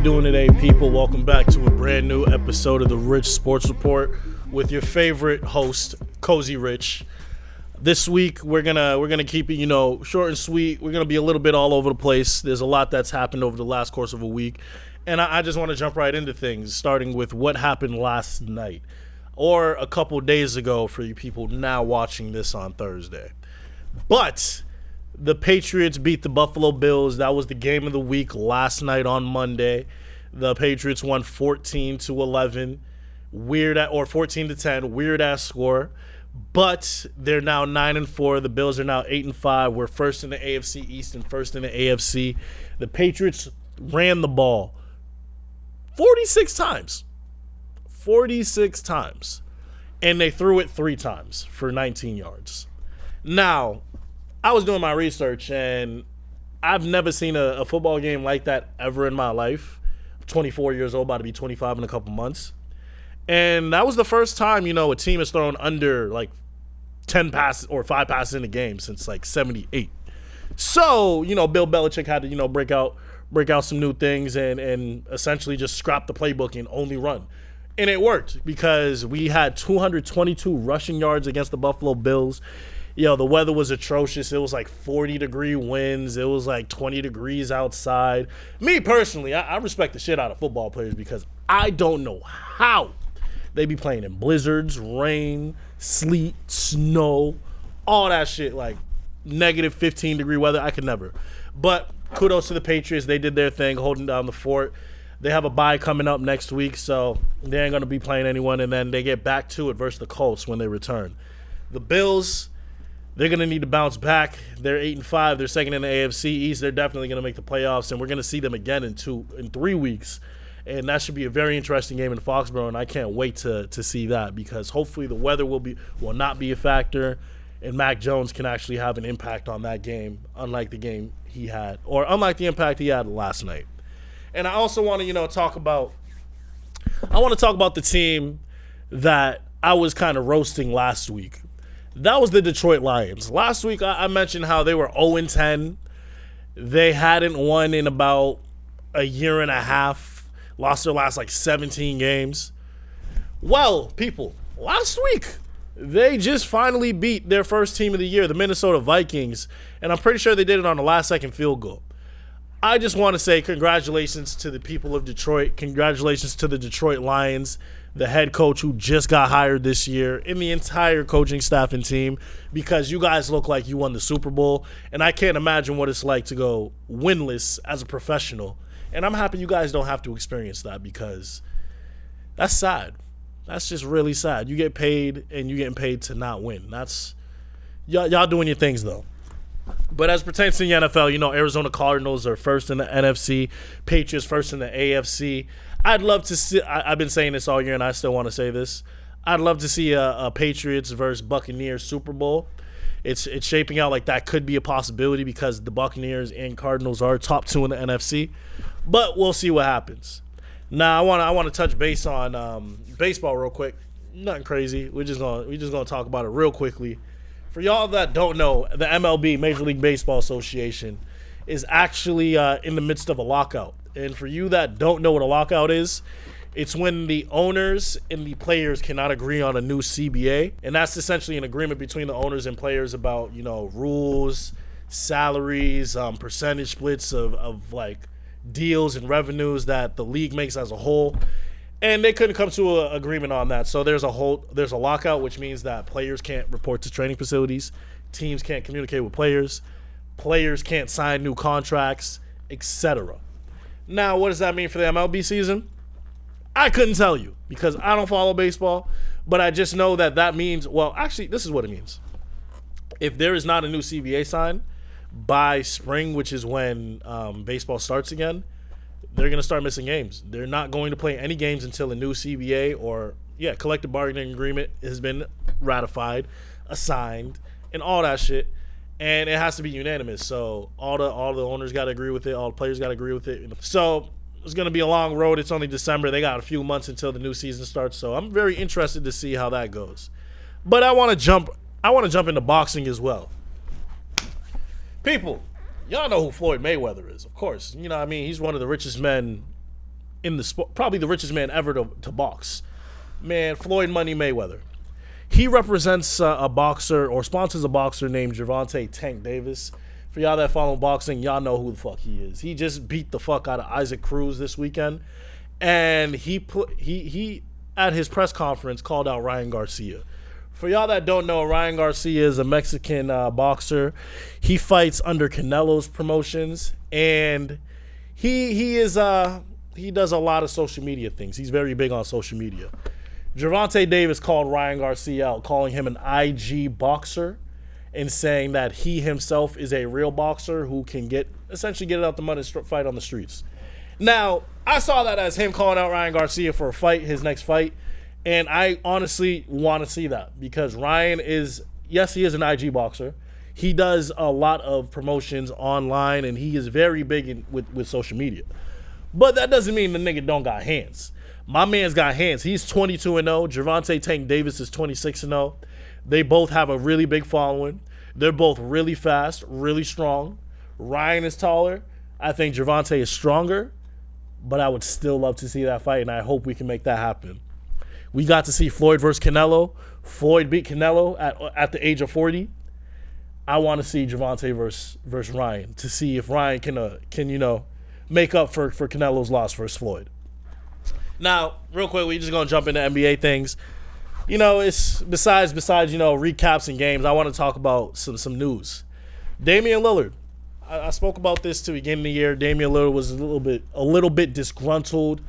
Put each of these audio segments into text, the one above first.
doing today, people? Welcome back to a brand new episode of the Rich Sports Report with your favorite host, Cozy Rich. This week we're gonna keep it, short and sweet. We're gonna be a little bit all over the place. There's a lot that's happened over the last course of a week, and I just want to jump right into things, starting with what happened last night or a couple days ago for you people now watching this on Thursday. But the Patriots beat the Buffalo Bills. That was the game of the week last night on Monday. The Patriots won 14-11, or 14-10, weird ass score. But they're now 9-4. The Bills are now 8-5. We're first in the AFC East and first in the AFC. The Patriots ran the ball 46 times. 46 times. And they threw it 3 times for 19 yards. Now, I was doing my research, and I've never seen a football game like that ever in my life. I'm 24 years old, about to be 25 in a couple months. And that was the first time, a team has thrown under, 10 passes or 5 passes in a game since, 78. So, Bill Belichick had to, break out some new things and essentially just scrap the playbook and only run. And it worked because we had 222 rushing yards against the Buffalo Bills. The weather was atrocious. It was 40-degree winds. It was 20 degrees outside. Me personally, I respect the shit out of football players because I don't know how they be playing in blizzards, rain, sleet, snow, all that shit, negative 15-degree weather. I could never. But kudos to the Patriots. They did their thing, holding down the fort. They have a bye coming up next week, so they ain't going to be playing anyone, and then they get back to it versus the Colts when they return. The Bills, they're going to need to bounce back. They're 8-5. They're second in the AFC East. They're definitely going to make the playoffs, and we're going to see them again in 3 weeks. And that should be a very interesting game in Foxborough, and I can't wait to see that because hopefully the weather will not be a factor, and Mac Jones can actually have an impact on that game, unlike the impact he had last night. And I also want to talk about the team that I was kind of roasting last week. That was the Detroit Lions. Last week I mentioned how they were 0-10. They hadn't won in about a year and a half. Lost their last 17 games. Well, people, last week they just finally beat their first team of the year, the Minnesota Vikings, and I'm pretty sure they did it on the last-second field goal. I just want to say congratulations to the people of Detroit. Congratulations to the Detroit Lions, the head coach who just got hired this year, and the entire coaching staff and team, because you guys look like you won the Super Bowl, and I can't imagine what it's like to go winless as a professional. And I'm happy you guys don't have to experience that because that's sad. That's just really sad. You get paid, and you're getting paid to not win. That's y'all doing your things, though. But as pertains to the NFL, Arizona Cardinals are first in the NFC, Patriots first in the AFC. I'd love to see – I've been saying this all year, and I still want to say this. I'd love to see a Patriots versus Buccaneers Super Bowl. It's shaping out like that could be a possibility because the Buccaneers and Cardinals are top 2 in the NFC. But we'll see what happens. Now I want to touch base on baseball real quick. Nothing crazy. We're just gonna talk about it real quickly. For y'all that don't know, the MLB, Major League Baseball Association, is actually in the midst of a lockout. And for you that don't know what a lockout is, it's when the owners and the players cannot agree on a new CBA. And that's essentially an agreement between the owners and players about, rules, salaries, percentage splits of deals and revenues that the league makes as a whole. And they couldn't come to an agreement on that. So there's a lockout, which means that players can't report to training facilities, teams can't communicate with players can't sign new contracts, etc. Now, what does that mean for the MLB season? I couldn't tell you because I don't follow baseball, but I just know that means, well, actually, this is what it means. If there is not a new CBA signed by spring, which is when baseball starts again, they're going to start missing games. They're not going to play any games until a new CBA or, collective bargaining agreement has been ratified, assigned, and all that shit. And it has to be unanimous. So all the owners got to agree with it. All the players got to agree with it. So it's going to be a long road. It's only December. They got a few months until the new season starts. So I'm very interested to see how that goes. But I want to jump into boxing as well. People, y'all know who Floyd Mayweather is, of course. He's one of the richest men in the sport, probably the richest man ever to box. Man, Floyd Money Mayweather. He represents a boxer or sponsors a boxer named Gervonta Tank Davis. For y'all that follow boxing, y'all know who the fuck he is. He just beat the fuck out of Isaac Cruz this weekend. And he at his press conference called out Ryan Garcia. For y'all that don't know, Ryan Garcia is a Mexican boxer. He fights under Canelo's promotions, and he does a lot of social media things. He's very big on social media. Gervonta Davis called Ryan Garcia out, calling him an IG boxer, and saying that he himself is a real boxer who can essentially get it out the mud and fight on the streets. Now, I saw that as him calling out Ryan Garcia for a fight, his next fight. And I honestly want to see that because Ryan he is an IG boxer. He does a lot of promotions online, and he is very big with social media. But that doesn't mean the nigga don't got hands. My man's got hands. He's 22-0. Gervonta Tank Davis is 26-0. They both have a really big following. They're both really fast, really strong. Ryan is taller. I think Gervonta is stronger. But I would still love to see that fight, and I hope we can make that happen. We got to see Floyd versus Canelo. Floyd beat Canelo at the age of 40. I want to see Gervonta versus Ryan to see if Ryan can make up for Canelo's loss versus Floyd. Now, real quick, we just gonna jump into NBA things. It's besides recaps and games. I want to talk about some news. Damian Lillard. I spoke about this to begin the year. Damian Lillard was a little bit disgruntled.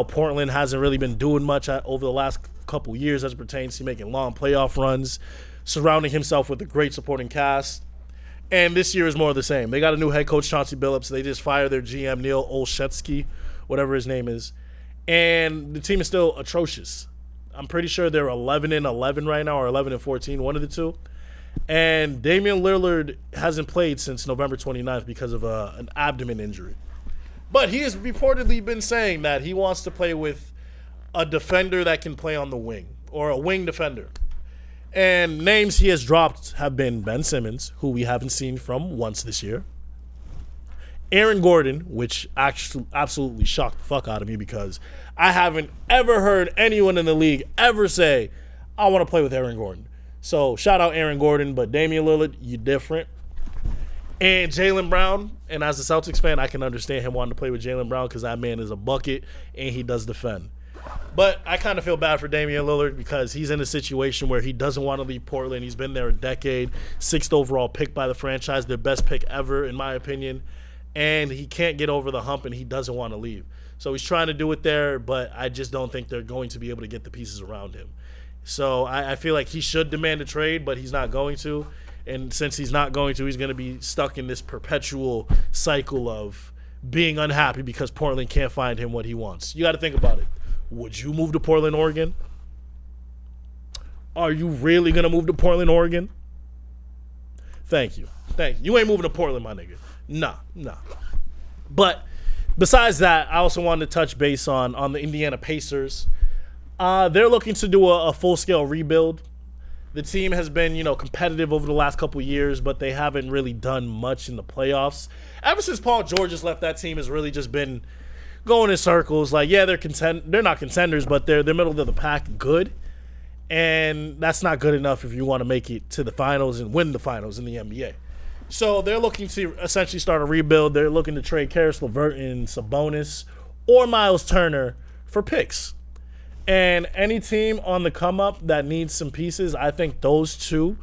Portland hasn't really been doing much over the last couple years as it pertains to making long playoff runs, surrounding himself with a great supporting cast. And this year is more of the same. They got a new head coach, Chauncey Billups. They just fired their GM, Neil Olszewski, whatever his name is. And the team is still atrocious. I'm pretty sure they're 11-11 right now, or 11-14, one of the two. And Damian Lillard hasn't played since November 29th because of an abdomen injury. But he has reportedly been saying that he wants to play with a defender that can play on the wing, or a wing defender. And names he has dropped have been Ben Simmons, who we haven't seen from once this year. Aaron Gordon, which actually absolutely shocked the fuck out of me because I haven't ever heard anyone in the league ever say, I want to play with Aaron Gordon. So shout out Aaron Gordon, but Damian Lillard, you different. And Jaylen Brown, and as a Celtics fan, I can understand him wanting to play with Jaylen Brown because that man is a bucket and he does defend. But I kind of feel bad for Damian Lillard because he's in a situation where he doesn't want to leave Portland. He's been there a decade, 6th overall pick by the franchise, their best pick ever in my opinion. And he can't get over the hump and he doesn't want to leave. So he's trying to do it there, but I just don't think they're going to be able to get the pieces around him. So I feel like he should demand a trade, but he's not going to. And since he's not going to, he's going to be stuck in this perpetual cycle of being unhappy because Portland can't find him what he wants. You got to think about it. Would you move to Portland, Oregon? Are you really going to move to Portland, Oregon? Thank you. You ain't moving to Portland, my nigga. Nah. But besides that, I also wanted to touch base on the Indiana Pacers. They're looking to do a full-scale rebuild. The team has been, competitive over the last couple years, but they haven't really done much in the playoffs. Ever since Paul George has left, that team has really just been going in circles. Like, yeah, they're not contenders, but they're middle of the pack good. And that's not good enough if you want to make it to the finals and win the finals in the NBA. So they're looking to essentially start a rebuild. They're looking to trade Karis LeVert and Sabonis or Miles Turner for picks. And any team on the come up that needs some pieces, I think those two,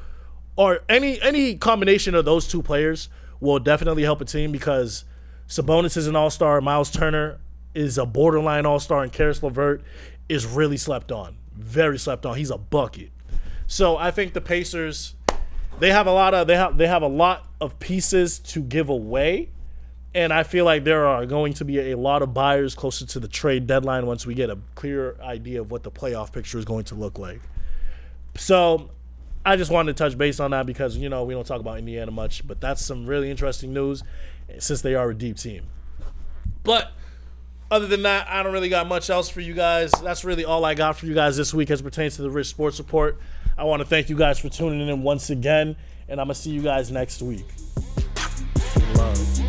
or any combination of those two players will definitely help a team because Sabonis is an all-star, Miles Turner is a borderline all-star, and Karis LeVert is really slept on. Very slept on. He's a bucket. So I think the Pacers, they have a lot of pieces to give away. And I feel like there are going to be a lot of buyers closer to the trade deadline once we get a clear idea of what the playoff picture is going to look like. So I just wanted to touch base on that because, we don't talk about Indiana much, but that's some really interesting news since they are a deep team. But other than that, I don't really got much else for you guys. That's really all I got for you guys this week as it pertains to the Rich Sports Report. I want to thank you guys for tuning in once again, and I'm going to see you guys next week. Love.